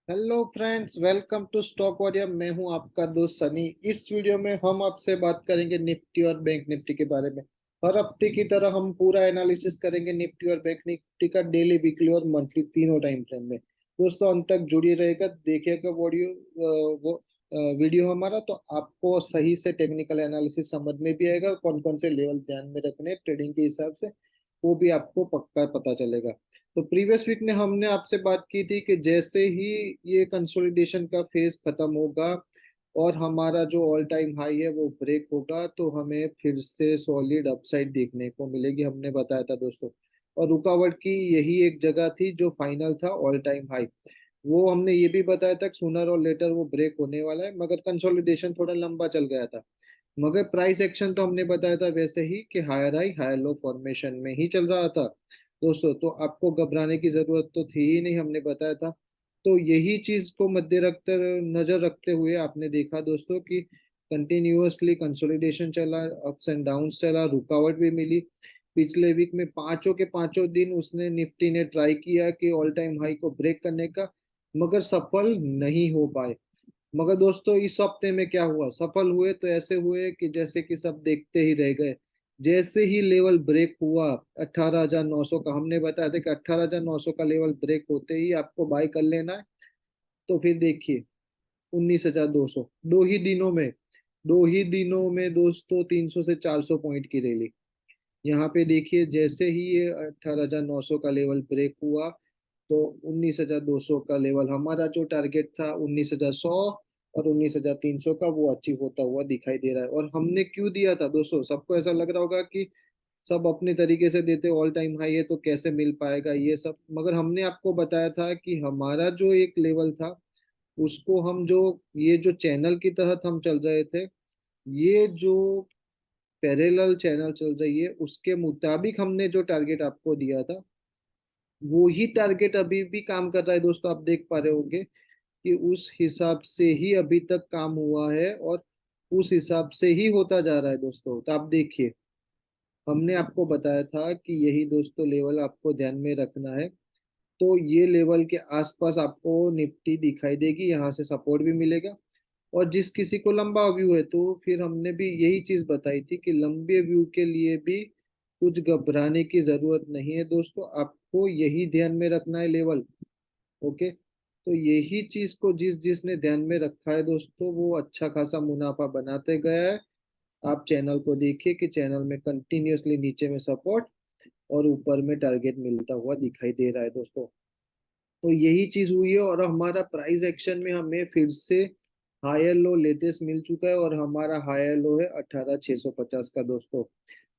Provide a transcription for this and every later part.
Hello friends, welcome to stock warrior. मैं हूं आपका दोस्त सनी। इस वीडियो में हम आपसे बात करेंगे निफ्टी और बैंक निफ्टी के बारे में। हर हफ्ते की तरह हम पूरा एनालिसिस करेंगे निफ्टी और बैंक निफ्टी का, डेली, वीकली और मंथली तीनों टाइम फ्रेम में। दोस्तों अंत तक जुड़ी रहेगा, देखिएगा वो वीडियो हमारा, तो आपको सही से टेक्निकल एनालिसिस समझ में भी आएगा और कौन कौन से लेवल ध्यान में रखने ट्रेडिंग के हिसाब से, वो भी आपको पक्का पता चलेगा। तो प्रीवियस वीक में हमने आपसे बात की थी कि जैसे ही ये कंसोलिडेशन का फेज खत्म होगा और हमारा जो ऑल टाइम हाई है वो ब्रेक होगा, तो हमें फिर से सॉलिड अपसाइड देखने को मिलेगी, हमने बताया था दोस्तों। और रुकावट की यही एक जगह थी जो फाइनल था ऑल टाइम हाई। वो हमने ये भी बताया था कि सूनर और लेटर वो ब्रेक होने वाला है, मगर कंसोलिडेशन थोड़ा लंबा चल गया था। मगर प्राइस एक्शन तो हमने बताया था वैसे ही कि higher high higher low formation में ही चल रहा था दोस्तों। तो आपको घबराने की जरूरत तो थी ही नहीं, हमने बताया था। तो यही चीज को मध्य रखते नजर रखते हुए आपने देखा दोस्तों कि कंटिन्यूअसली कंसोलिडेशन चला, अप्स एंड डाउन्स चला, रुकावट भी मिली। पिछले वीक में पांचों के पांचों दिन उसने निफ्टी ने ट्राई किया कि ऑल टाइम हाई को ब्रेक करने का, मगर सफल नहीं हो पाए। मगर दोस्तों इस हफ्ते में क्या हुआ, सफल हुए तो ऐसे हुए कि जैसे कि सब देखते ही रह गए। जैसे ही लेवल ब्रेक हुआ 18,900 का, हमने बताया था कि 18,900 का लेवल ब्रेक होते ही आपको बाय कर लेना है। तो फिर देखिए 19,200, दो ही दिनों में दोस्तों 300 से 400 पॉइंट की रैली। यहाँ पे देखिए जैसे ही ये 18,900 का लेवल ब्रेक हुआ, तो 19,200 का लेवल हमारा जो टारगेट था 19,100 और 19,300 का, वो अचीव होता हुआ दिखाई दे रहा है। और हमने क्यों दिया था दोस्तों, सबको ऐसा लग रहा होगा कि सब अपने तरीके से देते, ऑल टाइम हाई है तो कैसे मिल पाएगा ये सब, मगर हमने आपको बताया था कि हमारा जो एक लेवल था उसको हम जो, ये जो चैनल की तहत हम चल रहे थे, ये जो पैरेलल चैनल चल रही है उसके मुताबिक हमने जो टारगेट आपको दिया था, वो ही टारगेट अभी भी काम कर रहा है दोस्तों। आप देख पा रहे होंगे कि उस हिसाब से ही अभी तक काम हुआ है और उस हिसाब से ही होता जा रहा है दोस्तों। तो आप देखिए, हमने आपको बताया था कि यही दोस्तों लेवल आपको ध्यान में रखना है। तो ये लेवल के आसपास आपको निफ्टी दिखाई देगी, यहाँ से सपोर्ट भी मिलेगा। और जिस किसी को लंबा व्यू है, तो फिर हमने भी यही चीज बताई थी कि लंबे व्यू के लिए भी कुछ घबराने की जरूरत नहीं है दोस्तों, आपको यही ध्यान में रखना है लेवल। ओके, तो यही चीज को जिस जिसने ध्यान में रखा है दोस्तों, वो अच्छा खासा मुनाफा बनाते गया है। आप चैनल को देखिए कि चैनल में कंटिन्यूअसली नीचे में सपोर्ट और ऊपर में टारगेट मिलता हुआ दिखाई दे रहा है दोस्तों। तो यही चीज हुई है और हमारा प्राइस एक्शन में हमें फिर से हायर लो लेटेस्ट मिल चुका है और हमारा हायर लो है 18,650 का दोस्तों।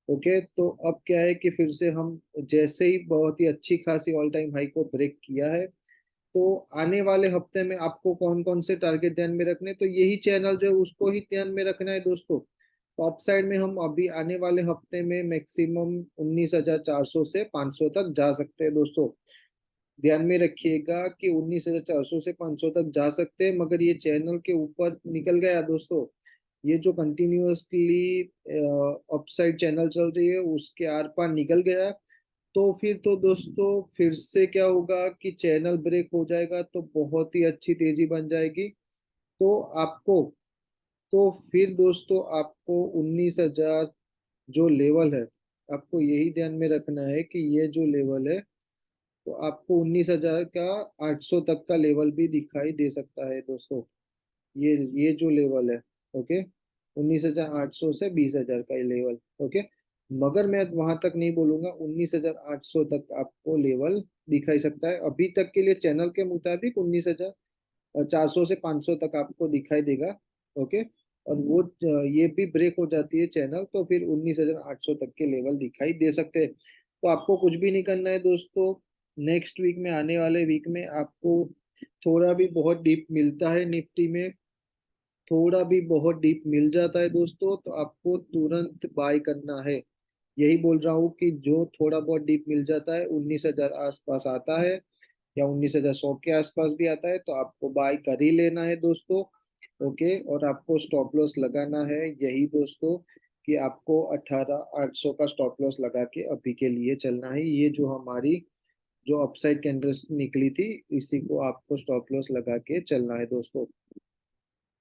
ओके, तो अब क्या है कि फिर से हम जैसे ही बहुत ही अच्छी खासी ऑल टाइम हाई को ब्रेक किया है, तो आने वाले हफ्ते में आपको कौन कौन से टारगेट ध्यान में रखने, तो यही चैनल जो है उसको ही ध्यान में रखना है दोस्तों। तो अप साइड में हम अभी आने वाले हफ्ते में मैक्सिमम 19,400 से 500 तक जा सकते हैं दोस्तों। ध्यान में रखिएगा कि 19,400 से 500 तक जा सकते हैं, मगर ये चैनल के ऊपर निकल गया दोस्तों। ये जो कंटिन्यूअसली अपसाइड चैनल चल रही है उसके आर पार निकल गया, तो फिर तो दोस्तों फिर से क्या होगा कि चैनल ब्रेक हो जाएगा तो बहुत ही अच्छी तेजी बन जाएगी। तो आपको, तो फिर दोस्तों आपको 19,000 जो लेवल है, आपको यही ध्यान में रखना है कि ये जो लेवल है, तो आपको 19,000 का 800 तक का लेवल भी दिखाई दे सकता है दोस्तों। ये जो लेवल है, ओके, 19,800 से 20,000 का ये लेवल। ओके, मगर मैं वहां तक नहीं बोलूंगा, 19,800 तक आपको लेवल दिखाई सकता है अभी तक के लिए, चैनल के मुताबिक 19,400 से 500 तक आपको दिखाई देगा। ओके, और वो ये भी ब्रेक हो जाती है चैनल, तो फिर 19,800 तक के लेवल दिखाई दे सकते हैं। तो आपको कुछ भी नहीं करना है दोस्तों। नेक्स्ट वीक में, आने वाले वीक में आपको थोड़ा भी बहुत डीप मिलता है निफ्टी में, थोड़ा भी बहुत डीप मिल जाता है दोस्तों, तो आपको तुरंत बाय करना है। यही बोल रहा हूँ कि जो थोड़ा बहुत डीप मिल जाता है 19,000 आसपास आता है या 19,100 के आसपास भी आता है, तो आपको बाय कर ही लेना है दोस्तों। ओके, और आपको स्टॉप लॉस लगाना है यही दोस्तों, कि आपको 18,800 का स्टॉप लॉस लगा के अभी के लिए चलना है। ये जो हमारी जो अपसाइड कैंडल निकली थी, इसी को आपको स्टॉप लॉस लगा के चलना है दोस्तों।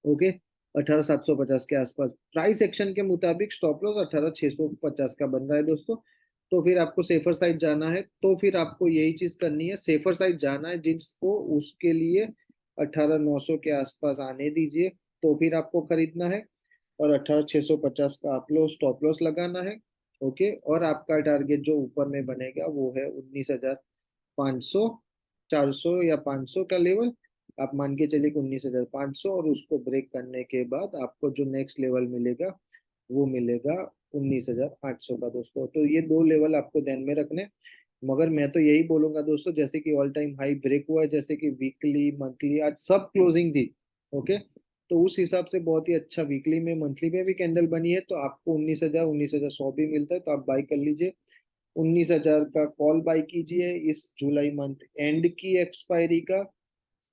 ओके, 18,750 के आसपास प्राइस एक्शन के मुताबिक स्टॉप लॉस 18,650 का बन रहा है दोस्तों। तो फिर आपको सेफर साइड जाना है, तो फिर आपको यही चीज करनी है, सेफर साइड जाना है जिसको, उसके लिए 18,900 के आसपास आने दीजिए, तो फिर आपको खरीदना है। और 18,650 का आप लोग स्टॉप लॉस लगाना है। ओके, और आपका टारगेट जो ऊपर में बनेगा वो है 19,500, 400 या 500 का लेवल। आप मान के चलिए कि 19,500, और उसको ब्रेक करने के बाद आपको जो नेक्स्ट लेवल मिलेगा वो मिलेगा 19,800 का दोस्तों। तो ये दो लेवल आपको ध्यान में रखने। मगर मैं तो यही बोलूंगा दोस्तों, जैसे कि ऑल टाइम हाई ब्रेक हुआ है, जैसे कि वीकली मंथली आज सब क्लोजिंग थी। ओके, तो उस हिसाब से बहुत ही अच्छा वीकली में मंथली में भी कैंडल बनी है, तो आपको 19,000 19,100 भी मिलता है, तो आप बाई कर लीजिए। 19,000 का कॉल बाई कीजिए इस जुलाई मंथ एंड की एक्सपायरी का,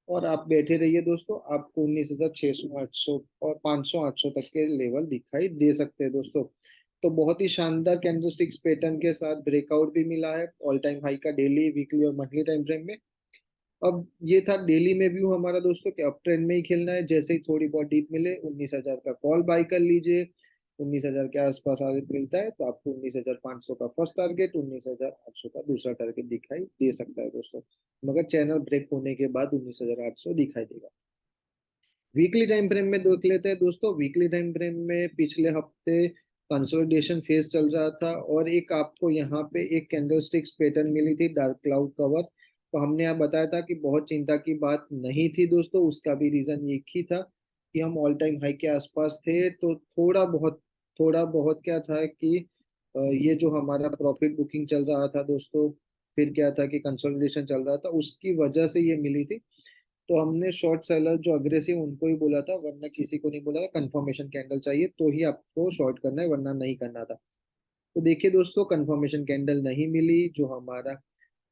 और आप बैठे रहिए दोस्तों। आपको 19,600 800 और 500 800 तक के लेवल दिखाई दे सकते हैं दोस्तों। तो बहुत ही शानदार कैंडलस्टिक्स पैटर्न के साथ ब्रेकआउट भी मिला है ऑल टाइम हाई का, डेली वीकली और मंथली टाइम फ्रेम में। अब ये था डेली में व्यू हमारा दोस्तों कि अप ट्रेंड में ही खेलना है, जैसे ही थोड़ी बहुत डीप मिले 19,000 का कॉल बाई कर लीजिए। 19,000 के आसपास आगे मिलता है तो आपको 19,500 का फर्स्ट टारगेट, 19,800 का दूसरा टारगेट दिखाई दे सकता है दोस्तों। मगर चैनल ब्रेक होने के बाद 19,800 दिखाई देगा। वीकली टाइम फ्रेम में देख लेते हैं दोस्तों। वीकली टाइम फ्रेम में पिछले हफ्ते कंसोलिडेशन फेज चल रहा था, और एक आपको यहाँ पे एक कैंडलस्टिक्स पैटर्न मिली थी डार्क क्लाउड कवर। तो हमने यहाँ बताया था कि बहुत चिंता की बात नहीं थी दोस्तों, उसका भी रीजन एक ही था कि हम ऑल टाइम हाई के आसपास थे। तो थोड़ा बहुत क्या था कि ये जो हमारा प्रॉफिट बुकिंग चल रहा था दोस्तों, फिर क्या था कि कंसोलिडेशन चल रहा था, उसकी वजह से ये मिली थी। तो हमने शॉर्ट सेलर जो अग्रेसिव उनको ही बोला था, वरना किसी को नहीं बोला था। कंफर्मेशन कैंडल चाहिए तो ही आपको शॉर्ट करना है, वरना नहीं करना था। तो देखिए दोस्तों, कंफर्मेशन कैंडल नहीं मिली, जो हमारा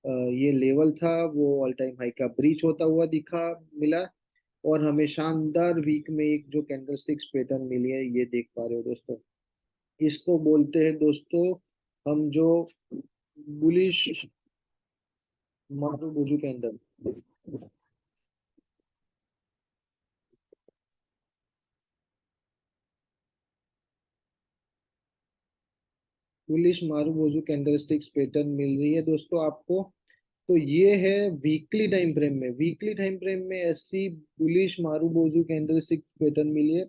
ये लेवल था वो ऑल टाइम हाई का ब्रीच होता हुआ दिखा मिला। और हमें शानदार वीक में एक जो कैंडल स्टिक्स पैटर्न मिली है, ये देख पा रहे हो दोस्तों। इसको बोलते हैं दोस्तों हम जो bullish marubozu candle. Bullish marubozu candlesticks pattern मिल रही है दोस्तों आपको। तो ये है वीकली टाइम फ्रेम में, वीकली टाइम फ्रेम में ऐसी बुलिश मारुबुजु कैंडलस्टिक पैटर्न मिली है।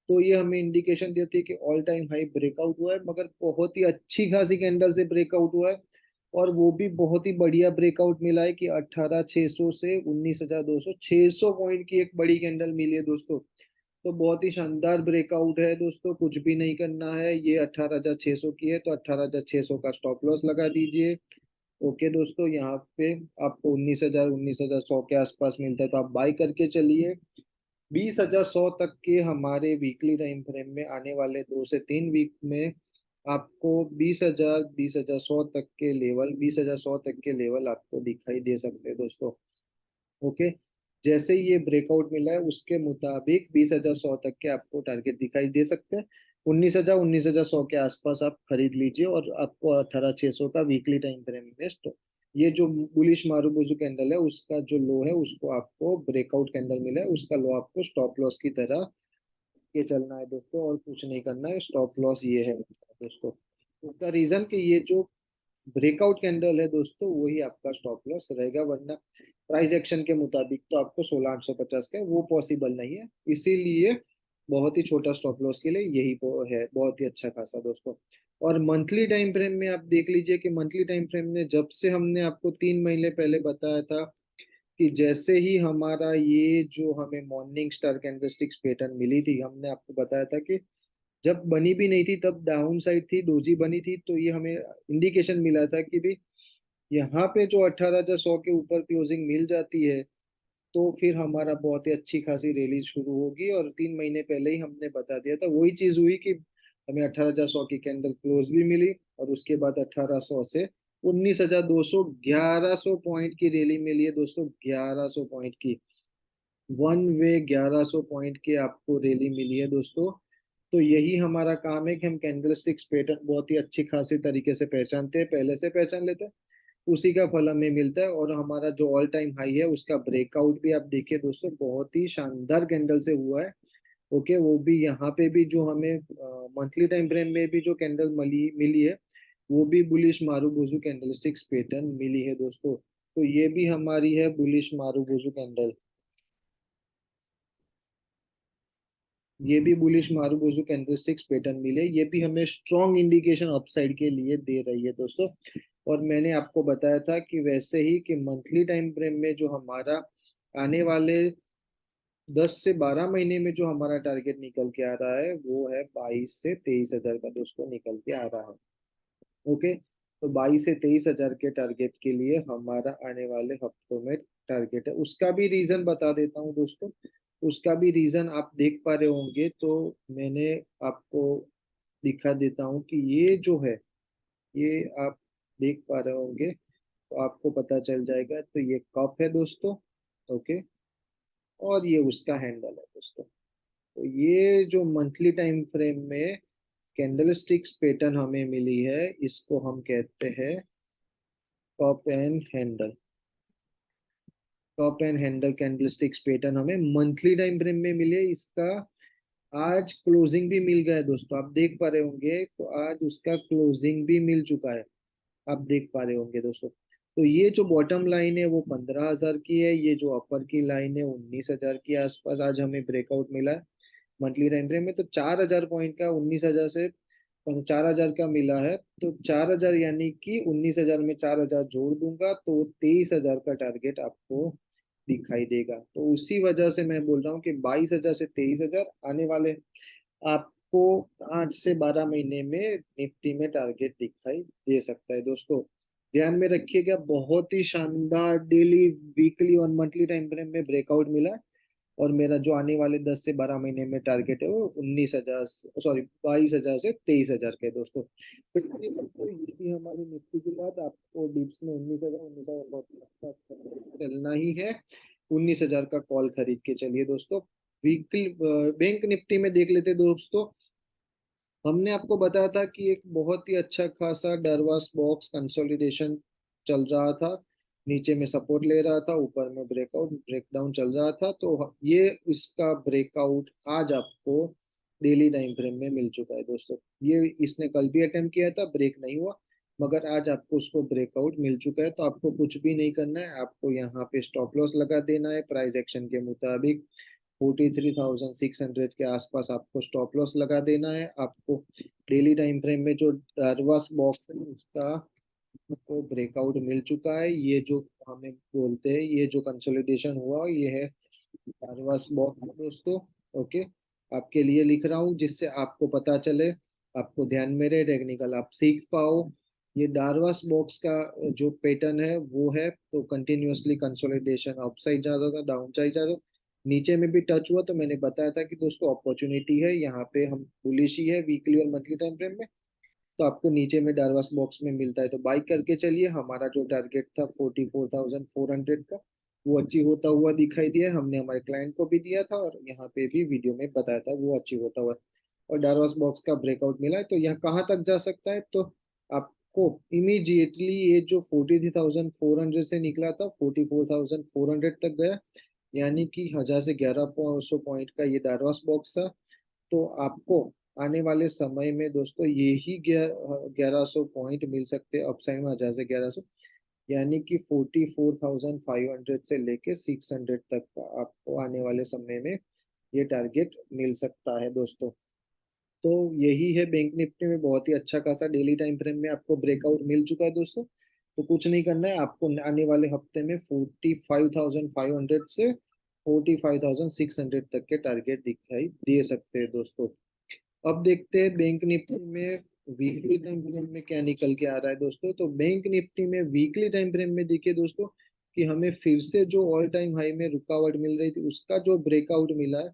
तो ये हमें इंडिकेशन देती है कि ऑल टाइम हाई ब्रेकआउट हुआ है, मगर बहुत ही अच्छी खासी कैंडल से ब्रेकआउट हुआ है। और वो भी बहुत ही बढ़िया ब्रेकआउट मिला है कि 18,600 से 19,200, 600 पॉइंट की एक बड़ी कैंडल मिली है दोस्तों। तो बहुत ही शानदार ब्रेकआउट है दोस्तों, कुछ भी नहीं करना है। ये 18,600 की है, तो 18,600 का स्टॉप लॉस लगा दीजिए। ओके दोस्तों, यहाँ पे आपको 19,000 19,100 के आसपास मिलता है, तो आप बाई करके चलिए। 20,100 तक के हमारे वीकली टाइम फ्रेम में आने वाले 2 से 3 वीक में आपको 20,000 20,100 तक के लेवल, 20,100 तक के लेवल आपको दिखाई दे सकते हैं दोस्तों। ओके, जैसे ही ये ब्रेकआउट मिला है उसके मुताबिक 20,100 तक के आपको टारगेट दिखाई दे सकते हैं। 19,000 19,100 के आसपास आप खरीद लीजिए, और आपको 18,600 का वीकली टाइम फ्रेम में ये जो बुलिश मारुबुजु कैंडल है उसका जो लो है, उसको आपको ब्रेकआउट कैंडल मिला है, उसका लो आपको स्टॉप लॉस की तरह ये चलना है दोस्तों, और कुछ नहीं करना है। स्टॉप लॉस ये है दोस्तों, उसका रीजन कि ये जो ब्रेकआउट कैंडल है दोस्तों, वही आपका स्टॉप लॉस रहेगा। वरना प्राइस एक्शन के मुताबिक तो आपको 16,850 का वो पॉसिबल नहीं है, इसीलिए बहुत ही छोटा स्टॉप लॉस के लिए यही वो है, बहुत ही अच्छा खासा दोस्तों। और मंथली टाइम फ्रेम में आप देख लीजिए कि मंथली टाइम फ्रेम में जब से हमने आपको 3 महीने पहले बताया था कि जैसे ही हमारा ये जो हमें मॉर्निंग स्टार कैंडलस्टिक्स पैटर्न मिली थी, हमने आपको बताया था कि जब बनी भी नहीं थी तब डाउन साइड थी, डोजी बनी थी, तो ये हमें इंडिकेशन मिला था कि भी यहाँ पे जो 18,100 के ऊपर क्लोजिंग मिल जाती है, तो फिर हमारा बहुत ही अच्छी खासी रैली शुरू होगी। और 3 महीने पहले ही हमने बता दिया था, वही चीज हुई कि हमें 18,100 की कैंडल क्लोज भी मिली, और उसके बाद 1800 से 19,200, 1100 पॉइंट की रैली मिली है दोस्तों, 1100 पॉइंट की वन वे, 1100 पॉइंट की आपको रैली मिली है दोस्तों। तो यही हमारा काम है कि हम कैंडलस्टिक्स पैटर्न बहुत ही अच्छी खासी तरीके से पहचानते हैं, पहले से पहचान लेते हैं। उसी का फल हमें मिलता है। और हमारा जो ऑल टाइम हाई है उसका ब्रेकआउट भी आप देखिए दोस्तों, बहुत ही शानदार कैंडल से हुआ है। ओके, वो भी यहाँ पे भी जो हमें मंथली टाइम फ्रेम में भी जो कैंडल मिली मिली है, वो भी बुलिश मारुबोजू कैंडलस्टिक्स पैटर्न मिली है दोस्तों। तो ये भी हमारी है बुलिश मारुबोजू कैंडल, ये भी बुलिश मारुबोजू कैंडलस्टिक्स पैटर्न मिले, ये भी हमें स्ट्रॉन्ग इंडिकेशन अपसाइड के लिए दे रही है दोस्तों। और मैंने आपको बताया था कि वैसे ही कि मंथली टाइम फ्रेम में जो हमारा आने वाले 10 से 12 महीने में जो हमारा टारगेट निकल के आ रहा है, वो है 22 से 23 हजार का दोस्तों निकल के आ रहा है। ओके, तो 22 से 23 हजार के टारगेट के लिए हमारा आने वाले हफ्तों में टारगेट है। उसका भी रीजन बता देता हूँ दोस्तों, उसका भी रीजन आप देख पा रहे होंगे, तो मैंने आपको दिखा देता हूँ कि ये जो है, ये आप देख पा रहे होंगे तो आपको पता चल जाएगा। तो ये कप है दोस्तों। ओके, और ये उसका हैंडल है दोस्तों। तो ये जो मंथली टाइम फ्रेम में कैंडलस्टिक्स पैटर्न हमें मिली है, इसको हम कहते हैं top and handle. Top and handle candlesticks pattern हमें मंथली टाइम फ्रेम में मिले। इसका आज क्लोजिंग भी मिल गया है दोस्तों, आप देख पा रहे होंगे, तो आज उसका क्लोजिंग भी मिल चुका है, आप देख पा रहे होंगे दोस्तों। तो ये जो बॉटम लाइन है वो 15 हजार की है, ये जो अपर की लाइन है 19 हजार के आसपास आज हमें ब्रेकआउट मिला है मंथली टाइम फ्रेम में। तो 4 हजार पॉइंट का 19 हजार से 4 हजार का मिला है। तो 4 हजार यानी कि 19 हजार में 4 हजार जोड़ दूंगा तो 23 हजार का टारगेट आपको दिखाई देगा। तो उसी वजह से मैं बोल रहा हूँ कि 22 हजार से 23 हजार आने वाले आपको 8 से 12 महीने में निफ्टी में टारगेट दिखाई दे सकता है दोस्तों। ध्यान में रखिएगा, बहुत ही शानदार डेली, वीकली और मंथली टाइम फ्रेम में ब्रेकआउट मिला है। और मेरा जो आने वाले 10 से 12 महीने में टारगेट है वो 19 हजार, सॉरी 22 हजार से 23 हजार के दोस्तों। तो ये भी हमारी निफ्टी की बात, आपको डिप्स में 19 हजार बहुत अच्छा चलना ही है। 19 हजार का कॉल खरीद के चलिए दोस्तों। वीकली बैंक निफ्टी में देख लेते दोस्तों। हमने आपको बताया था कि एक बहुत ही अच्छा खासा डरवास बॉक्स कंसोलिडेशन चल रहा था, नीचे में सपोर्ट ले रहा था, ऊपर में ब्रेकआउट ब्रेकडाउन चल रहा था। तो ये इसका ब्रेकआउट आज आपको डेली टाइम फ्रेम में मिल चुका है दोस्तों। ये इसने कल भी अटेम्प्ट किया था, ब्रेक नहीं हुआ, मगर आज आपको उसको ब्रेकआउट मिल चुका है। तो आपको कुछ भी नहीं करना है, आपको यहाँ पे स्टॉप लॉस लगा देना है प्राइस एक्शन के मुताबिक। 43,600 के आसपास आपको स्टॉप लॉस लगा देना है। आपको डेली टाइम फ्रेम में जो डार्वास बॉक्स है उसका को ब्रेकआउट मिल चुका है। ये जो हमें बोलते हैं, ये जो कंसोलिडेशन हुआ ये है डार्वास बॉक्स दोस्तों। ओके, आपके लिए लिख रहा हूँ जिससे आपको पता चले, आपको ध्यान में रहे, टेक्निकल आप सीख पाओ। ये डार्वास बॉक्स का जो पैटर्न है वो है, तो कंटिन्यूअसली कंसोलिडेशन अपसाइड जा रहा था, डाउन साइड जा रहा था, नीचे में भी टच हुआ। तो मैंने बताया था कि दोस्तों अपॉर्चुनिटी है, यहाँ पे हम बुलिश ही है वीकली और मंथली टाइम फ्रेम में। तो आपको नीचे में डार्वास बॉक्स में मिलता है तो बाई करके चलिए। हमारा जो टारगेट था 44,400 का, वो अचीव होता हुआ दिखाई दिया। हमने हमारे क्लाइंट को भी दिया था और यहाँ पे भी वीडियो में बताया था वो अचीव होता हुआ। और डार्वास बॉक्स का ब्रेकआउट मिला है, तो यहाँ कहाँ तक जा सकता है, तो आपको इमीडिएटली ये जो 43,400 से निकला था 44,400 तक गया, यानी कि 1,000 से 1,100 पॉइंट का ये डार्वास बॉक्स था। तो आपको आने वाले समय में दोस्तों यही 1,100 पॉइंट मिल सकते हैं अपसाइड में, 1,000 से 1,100, यानी कि 44,500 से लेके 600 तक का आपको आने वाले समय में ये टारगेट मिल सकता है दोस्तों। तो यही है बैंक निफ्टी में बहुत ही अच्छा खासा डेली टाइम फ्रेम में आपको ब्रेकआउट मिल चुका है दोस्तों। तो कुछ नहीं करना है आपको, आने वाले हफ्ते में 45,500 से 45,600 तक के टारगेट दिखाई दे सकते हैं दोस्तों। अब देखते हैं बैंक निफ्टी में वीकली टाइम फ्रेम में क्या निकल के आ रहा है दोस्तों। तो बैंक निफ्टी में वीकली टाइम फ्रेम में देखिए दोस्तों कि हमें फिर से जो ऑल टाइम हाई में रुकावट मिल रही थी उसका जो ब्रेकआउट मिला है,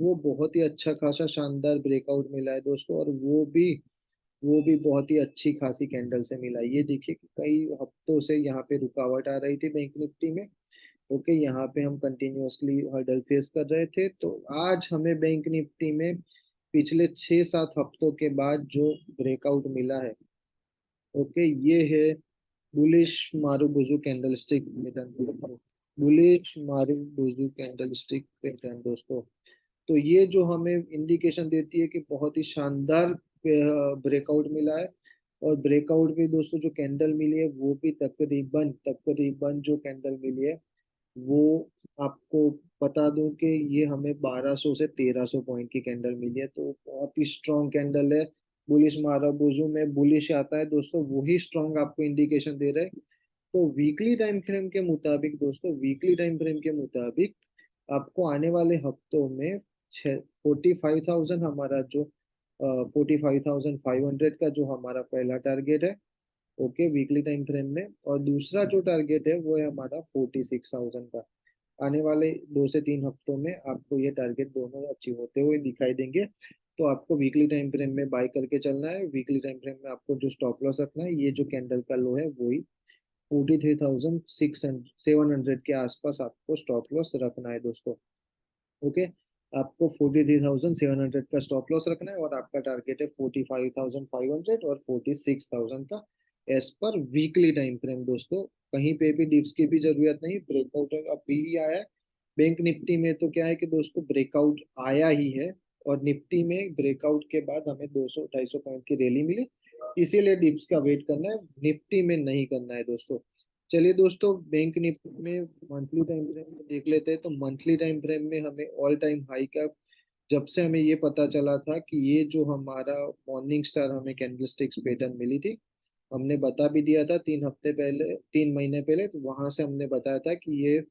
वो बहुत ही अच्छा खासा शानदार ब्रेकआउट मिला है दोस्तों। और वो भी बहुत ही अच्छी खासी कैंडल से मिला है। ये देखिए कि कई हफ्तों से यहाँ पे रुकावट आ रही थी बैंक निफ्टी में। ओके, यहाँ पे हम कंटिन्यूअसली हर्डल फेस कर रहे थे। तो आज हमें बैंक निफ्टी में पिछले 6-7 हफ्तों के बाद जो ब्रेकआउट मिला है, ओके, ये है bullish marubozu candlestick pattern, bullish marubozu candlestick pattern दोस्तों। तो ये जो हमें इंडिकेशन देती है कि बहुत ही शानदार ब्रेकआउट मिला है। और ब्रेकआउट भी दोस्तों जो कैंडल मिली है वो भी तकरीबन तकरीबन जो कैंडल मिली है वो आपको बता दूं कि ये हमें 1200 से 1300 पॉइंट की कैंडल मिली है, तो बहुत ही स्ट्रॉन्ग कैंडल है। बुलिश माराबोजू में बुलिश आता है दोस्तों, वही स्ट्रॉन्ग आपको इंडिकेशन दे रहा है। तो वीकली टाइम फ्रेम के मुताबिक दोस्तों, वीकली टाइम फ्रेम के मुताबिक आपको आने वाले हफ्तों में 45,000 हमारा जो 45,500 का जो हमारा पहला टारगेट है, ओके, वीकली टाइम फ्रेम में। और दूसरा जो टारगेट है वो है हमारा 46,000 का। आने वाले 2 से 3 हफ्तों में आपको ये टारगेट दोनों अचीव होते हुए दिखाई देंगे। तो आपको वीकली टाइम फ्रेम में बाय करके चलना है। वीकली टाइम फ्रेम में आपको जो स्टॉप लॉस रखना है, ये जो कैंडल का लो है वही 43,600 700 के आसपास आपको स्टॉप लॉस रखना है दोस्तों। ओके, आपको 43,700 का स्टॉप लॉस रखना है और आपका टारगेट है 45,500 और 46,000 का, as per weekly time frame दोस्तों। कहीं पे भी डिप्स की भी जरूरत नहीं, ब्रेकआउट अभी ही आया है। बैंक निफ्टी में तो क्या है कि दोस्तों ब्रेकआउट आया ही है, और निफ्टी में ब्रेकआउट के बाद हमें 200 250 पॉइंट की रैली मिली, इसीलिए डिप्स का वेट करना है, निफ्टी में नहीं करना है दोस्तों। चलिए दोस्तों, बैंक निफ्टी में मंथली टाइम फ्रेम में देख लेते हैं। तो मंथली टाइम फ्रेम में हमें ऑल टाइम हाई का, जब से हमें ये पता चला था कि ये जो हमारा मॉर्निंग स्टार हमें कैंडलस्टिक्स पैटर्न मिली थी, हमने बता भी दिया था 3 हफ्ते पहले, 3 महीने पहले, तो वहां से हमने बताया था कि ये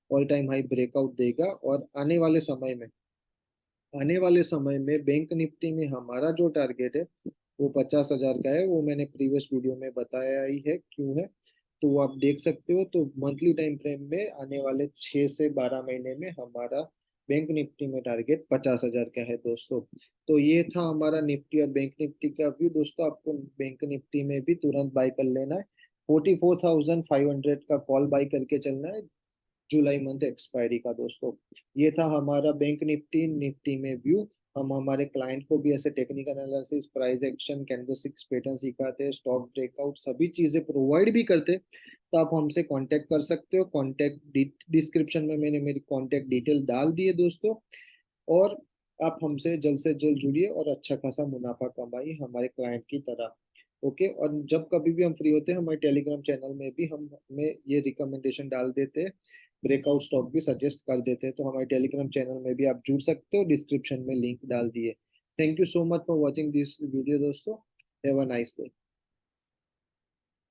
ऑल टाइम हाई ब्रेकआउट देगा। और आने वाले समय में बैंक निफ्टी में हमारा जो टारगेट है वो 50,000 का है। वो मैंने प्रीवियस वीडियो में बताया ही है क्यों है, तो वो आप देख सकते हो। तो मंथली टाइम फ्रेम में आने वाले 6 से 12 महीने में हमारा बैंक निफ्टी में टारगेट 50,000 का है दोस्तों। तो ये था हमारा निफ्टी और बैंक निफ्टी का व्यू दोस्तों। आपको बैंक निफ्टी में भी तुरंत बाय कर लेना है। 44,500 का कॉल बाय करके चलना है जुलाई मंथ एक्सपायरी का दोस्तों। ये था हमारा बैंक निफ्टी निफ्टी में व्यू। हम हमारे क्लाइंट को भी ऐसे technical analysis, price action, candlesticks pattern सिखाते हैं, स्टॉक ब्रेकआउट, सभी चीजें प्रोवाइड भी करते हैं। तो आप हमसे कांटेक्ट कर सकते हो। कांटेक्ट डिस्क्रिप्शन में मैंने मेरी कांटेक्ट डिटेल डाल दी है दोस्तों। और आप हमसे जल्द से जल्द जुड़िए और अच्छा खासा मुनाफा कमाइए हमारे क्लाइंट की तरह। ओके, और जब कभी भी हम फ्री होते हैं हमारे टेलीग्राम चैनल में भी हम हमें ये रिकमेंडेशन डाल देते हैं, ब्रेकआउट स्टॉक भी सजेस्ट कर देते हैं। तो हमारे टेलीग्राम चैनल में भी आप जुड़ सकते हो, डिस्क्रिप्शन में लिंक डाल दिए। Thank you so much for watching this video दोस्तों। Have a nice day.